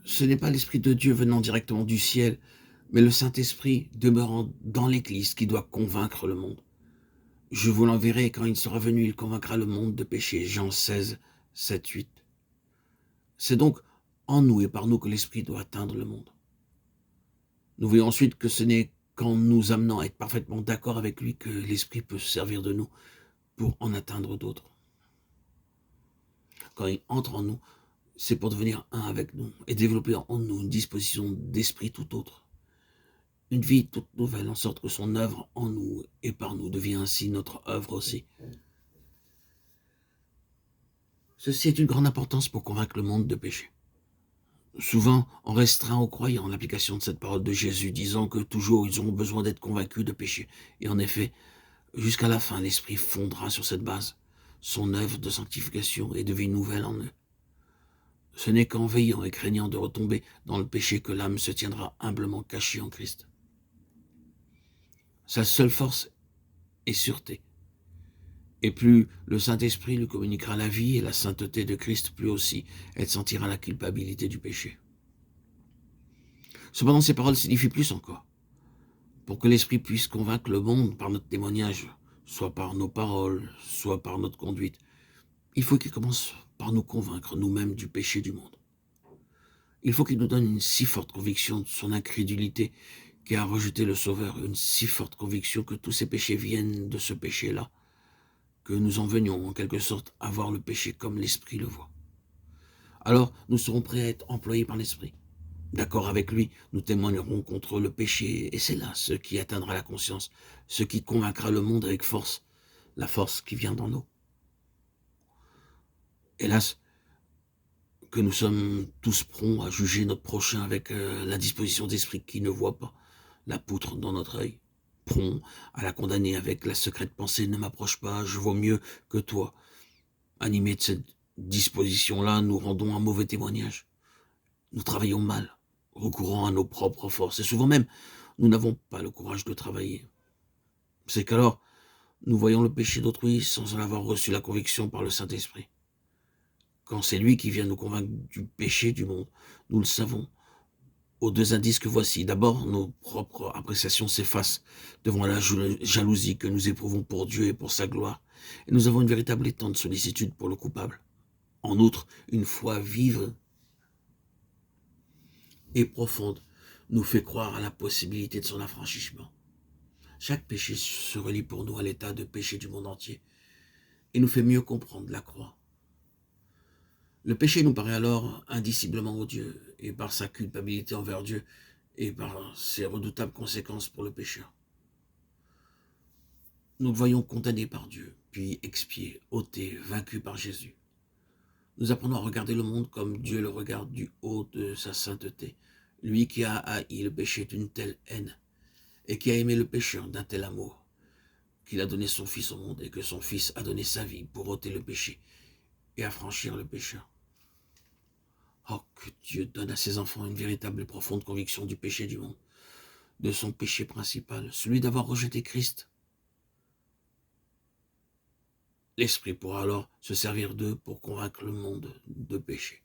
Ce n'est pas l'Esprit de Dieu venant directement du ciel, mais le Saint-Esprit demeurant dans l'Église qui doit convaincre le monde. Je vous l'enverrai, quand il sera venu, il convaincra le monde de péché. Jean 16, 7, 8. C'est donc en nous et par nous que l'Esprit doit atteindre le monde. Nous voyons ensuite que ce n'est qu'en nous amenant à être parfaitement d'accord avec lui que l'Esprit peut se servir de nous pour en atteindre d'autres. Quand il entre en nous, c'est pour devenir un avec nous et développer en nous une disposition d'esprit tout autre. Une vie toute nouvelle, en sorte que son œuvre en nous et par nous devient ainsi notre œuvre aussi. Ceci est une grande importance pour convaincre le monde de péché. Souvent, on restreint aux croyants l'application de cette parole de Jésus, disant que toujours ils auront besoin d'être convaincus de péché. Et en effet, jusqu'à la fin, l'Esprit fondera sur cette base son œuvre de sanctification et de vie nouvelle en eux. Ce n'est qu'en veillant et craignant de retomber dans le péché que l'âme se tiendra humblement cachée en Christ. Sa seule force est sûreté. Et plus le Saint-Esprit lui communiquera la vie et la sainteté de Christ, plus aussi elle sentira la culpabilité du péché. Cependant, ces paroles signifient plus encore. Pour que l'Esprit puisse convaincre le monde par notre témoignage, soit par nos paroles, soit par notre conduite, il faut qu'il commence par nous convaincre nous-mêmes du péché du monde. Il faut qu'il nous donne une si forte conviction de son incrédulité qui a rejeté le Sauveur, une si forte conviction que tous ces péchés viennent de ce péché-là, que nous en venions en quelque sorte à voir le péché comme l'Esprit le voit. Alors nous serons prêts à être employés par l'Esprit. D'accord avec lui, nous témoignerons contre le péché, et c'est là ce qui atteindra la conscience, ce qui convaincra le monde avec force, la force qui vient d'en nous. Hélas, que nous sommes tous prompts à juger notre prochain avec la disposition d'esprit qui ne voit pas, la poutre dans notre œil, prompts à la condamner avec la secrète pensée « ne m'approche pas, je vaux mieux que toi ». Animés de cette disposition-là, nous rendons un mauvais témoignage. Nous travaillons mal, recourant à nos propres forces, et souvent même, nous n'avons pas le courage de travailler. C'est qu'alors, nous voyons le péché d'autrui sans en avoir reçu la conviction par le Saint-Esprit. Quand c'est lui qui vient nous convaincre du péché du monde, nous le savons. Aux deux indices que voici, d'abord, nos propres appréciations s'effacent devant la jalousie que nous éprouvons pour Dieu et pour sa gloire, et nous avons une véritable étang de sollicitude pour le coupable. En outre, une foi vive et profonde nous fait croire à la possibilité de son affranchissement. Chaque péché se relie pour nous à l'état de péché du monde entier et nous fait mieux comprendre la croix. Le péché nous paraît alors indiciblement odieux, et par sa culpabilité envers Dieu et par ses redoutables conséquences pour le pécheur. Nous le voyons condamné par Dieu, puis expié, ôté, vaincu par Jésus. Nous apprenons à regarder le monde comme Dieu le regarde du haut de sa sainteté, lui qui a haï le péché d'une telle haine, et qui a aimé le pécheur d'un tel amour, qu'il a donné son Fils au monde, et que son Fils a donné sa vie pour ôter le péché et affranchir le pécheur. Oh, que Dieu donne à ses enfants une véritable et profonde conviction du péché du monde, de son péché principal, celui d'avoir rejeté Christ. L'Esprit pourra alors se servir d'eux pour convaincre le monde de péché.